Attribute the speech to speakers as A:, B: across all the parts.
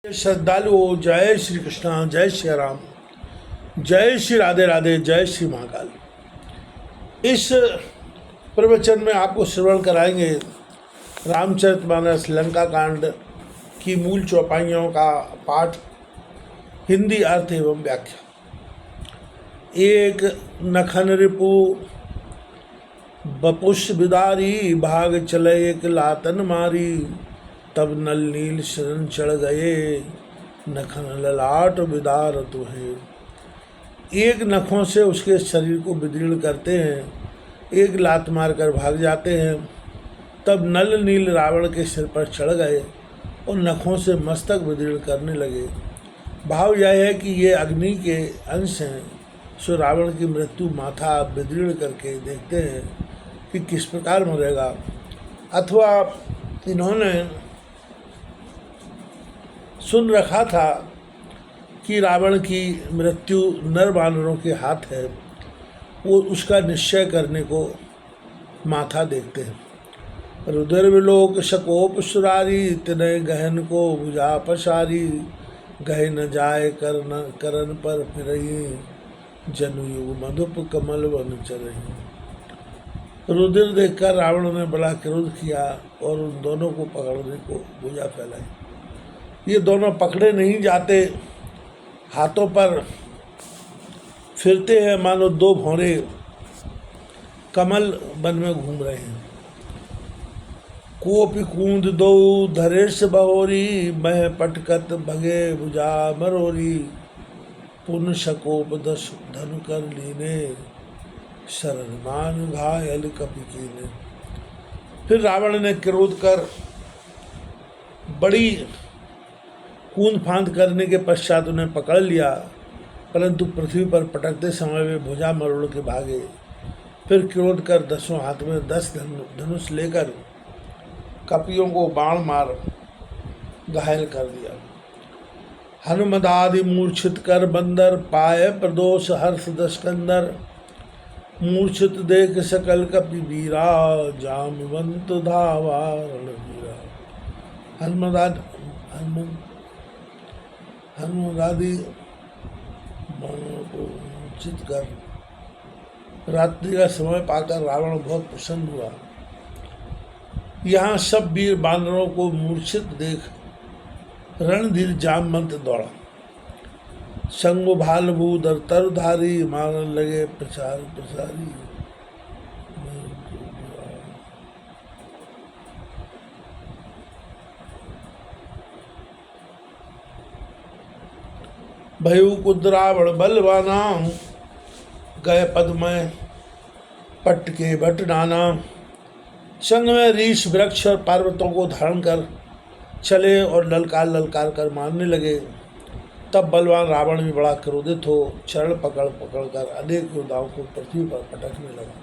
A: श्रद्धालुओं, जय श्री कृष्णा, जय श्री राम, जय श्री राधे राधे, जय श्री महाकाल। इस प्रवचन में आपको श्रवण कराएंगे रामचरितमानस लंका कांड की मूल चौपाइयों का पाठ, हिंदी अर्थ एवं व्याख्या। एक नखन रिपु बपुष बिदारी, भाग चले एक लातन मारी, तब नल नील शरण चढ़ गए, नखन ललाट बिदार तुहे। एक नखों से उसके शरीर को विदीर्ण करते हैं, एक लात मारकर भाग जाते हैं। तब नल नील रावण के सिर पर चढ़ गए और नखों से मस्तक विदीर्ण करने लगे। भाव यह है कि ये अग्नि के अंश हैं। सो रावण की मृत्यु माथा विदीर्ण करके देखते हैं कि किस प्रकार मरेगा। अथवा इन्होंने सुन रखा था कि रावण की मृत्यु नर वानरों के हाथ है, वो उसका निश्चय करने को माथा देखते हैं। रुद्र विलोक शकोप सुरारी, तिनय गहन को बुझा पसारी, गहे न जाए करन पर फिरही, जनुयुग मधुप कमल वन चरही। रुद्र देखकर रावण ने बड़ा क्रोध किया और उन दोनों को पकड़ने को भुजा फैलाई। ये दोनों पकड़े नहीं जाते, हाथों पर फिरते हैं मानो दो भौरे कमल वन में घूम रहे हैं। कोपि कूंद दो धरेश बहोरी, मह पटकत भगे भुजा मरोरी, पुन शकोप दस धनु कर लीने, शरण मान घायल कपि कीने। फिर रावण ने क्रोध कर बड़ी कूद फांद करने के पश्चात उन्हें पकड़ लिया, परंतु पृथ्वी पर पटकते समय वे भुजा मरोड़ के भागे। फिर क्रोध कर दसों हाथ में 10 धनुष लेकर कपियों को बाण मार घायल कर दिया। हनुमदादि मूर्छित कर बंदर, पाए प्रदोष हर्ष दस्कंदर, मूर्छित देख सकल कपि वीरा, जामवंत धावा रणवीरा। हनुमदादि बाणों को मूर्छित कर रात्रि का समय पाकर रावण बहुत प्रसन्न हुआ। यहाँ सब वीर बानरों को मूर्छित देख रणधीर जामवंत दौड़ा। संग भाल भूधर तरधारी, मारन लगे प्रचार प्रसारी। भयु कुद्रावण बलवाना, गए पद्मय पट्ट के भट नाना। संग में रीछ वृक्ष और पर्वतों को धारण कर चले और ललकार ललकार कर मारने लगे। तब बलवान रावण भी बड़ा क्रोधित हो चरण पकड़ कर अनेक योद्धाओं को पृथ्वी पर पटकने लगा।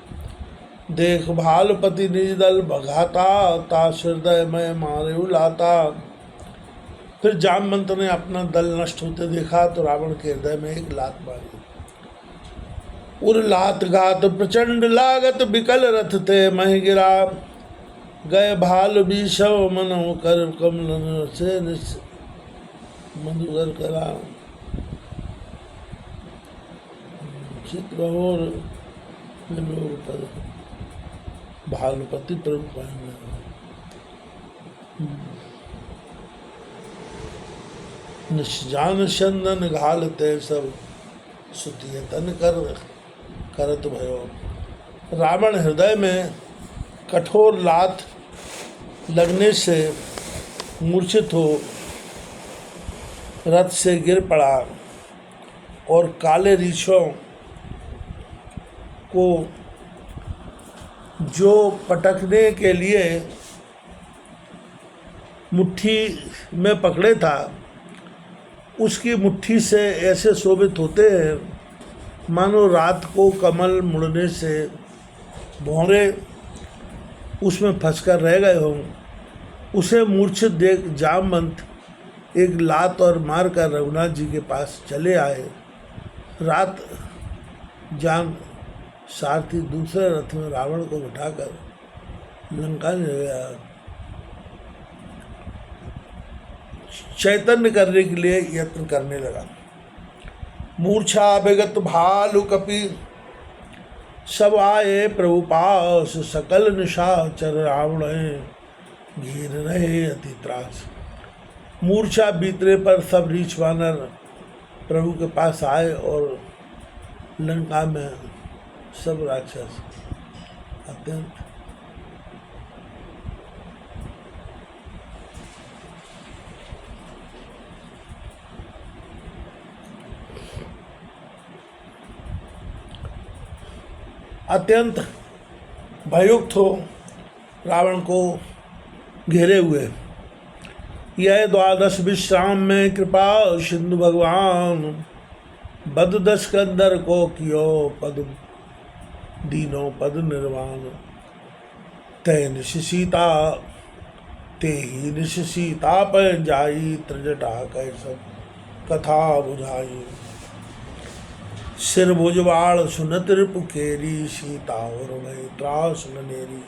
A: देख भालपति निज दल भगाता, ता हृदय में मारे उलाता। फिर जामवंत ने अपना दल नष्ट होते देखा तो रावण के हृदय में एक लात मारी। उर लात घात प्रचंड लागत, बिकल रथ थे मह गिरा। गए भाल बीसव मनो कर कमल से मधुकर करा। चित्र और भालपति प्रभु निशान चंदन घालते, सब सुतियतन करत भयो। रावण हृदय में कठोर लात लगने से मूर्छित हो रथ से गिर पड़ा और काले रीछों को जो पटकने के लिए मुट्ठी में पकड़े था, उसकी मुट्ठी से ऐसे शोभित होते हैं मानो रात को कमल मुड़ने से भौरे उसमें फंसकर रह गए हों। उसे मूर्छित देख जामवंत एक लात और मार कर रघुनाथ जी के पास चले आए। रात जान सारथी दूसरे रथ में रावण को बिठाकर लंका ले गया। चैतन्य करने के लिए यत्न करने लगा। मूर्छा विगत भालु कपि सब आए प्रभु पास, सकल निशाचर रावण घेर रहे अति त्रास। मूर्छा बीतने पर सब रीछ वानर प्रभु के पास आए और लंका में सब राक्षस अत्यंत भययुक्त हो रावण को घेरे हुए। यह 12 विश्राम में कृपा सिंधु भगवान, बद 10 कंदर को कियो पद दीनो पद निर्वाण। तय निशीता ते ही निशीता पर जाई, त्रिजटा कैसब कथा बुझाई। सिर भुजवाड़ सुनत रिपुकेरी, सीता और मैं त्रास ननेरी।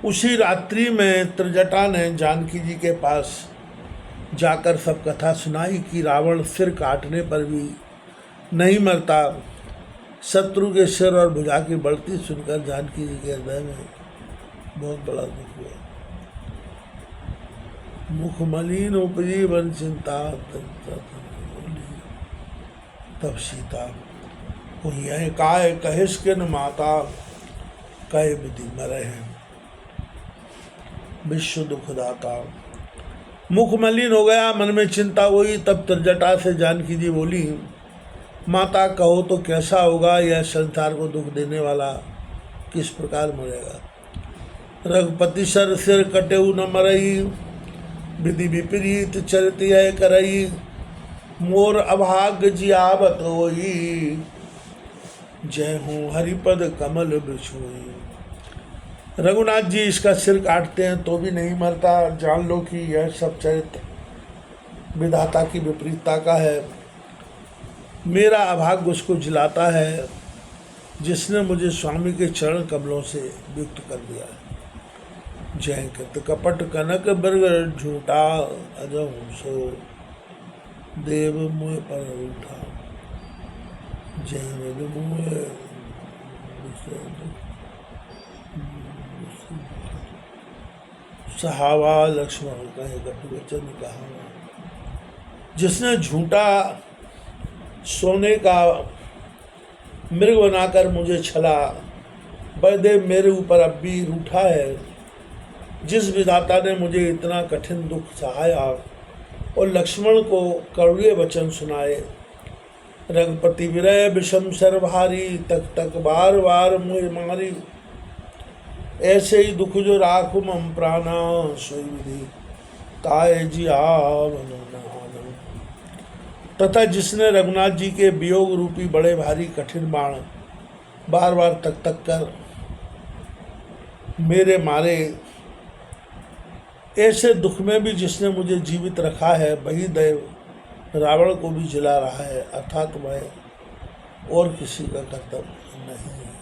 A: उसी रात्रि में त्रिजटा ने जानकी जी के पास जाकर सब कथा सुनाई कि रावण सिर काटने पर भी नहीं मरता। शत्रु के सिर और भुजा की बढ़ती सुनकर जानकी जी के हृदय में बहुत बड़ा दुख हुआ। मुख मलिन उपजी वन चिंता, तब सीता को यह काय कहिस किन माता, कहे विधि मरे हैं विश्व दुखदाता। मुख मलिन हो गया, मन में चिंता हुई। तब त्रिजटा से जानकी जी बोली, माता कहो तो कैसा होगा, यह संसार को दुख देने वाला किस प्रकार मरेगा। रघुपति सर सिर कटेऊ न मरई, विधि विपरीत चरित यह करई। मोर अभाग्य जियावत होई, जय हूँ हरिपद कमल बिछोई। रघुनाथ जी इसका सिर काटते हैं तो भी नहीं मरता। जान लो कि यह सब चरित्र विधाता की विपरीतता का है। मेरा अभाग्य उसको जिलाता है जिसने मुझे स्वामी के चरण कमलों से युक्त कर दिया। जय कृत कपट कनक बिरग झूठा, अजहु सो देव मुँह पर उठा। जय मुँह सहावा लक्ष्मण कहे कटु वचन कहा। जिसने झूठा सोने का मृग बनाकर मुझे छला, बलदेव मेरे ऊपर अब भी रूठा है। जिस विधाता ने मुझे इतना कठिन दुख सहाया और लक्ष्मण को कड़वे वचन सुनाए। रघुपति विरय विषम सर्वहारी, तक तक बार बार मुझे मारी। ऐसे ही दुख जो राखु मम प्राणा, सोई विधि ताय जियावन नाना। तथा जिसने रघुनाथ जी के वियोग रूपी बड़े भारी कठिन बाण बार बार तक तक कर मेरे मारे, ऐसे दुख में भी जिसने मुझे जीवित रखा है, वही देव रावण को भी जिला रहा है। अर्थात मैं और किसी का कर्तव्य नहीं है।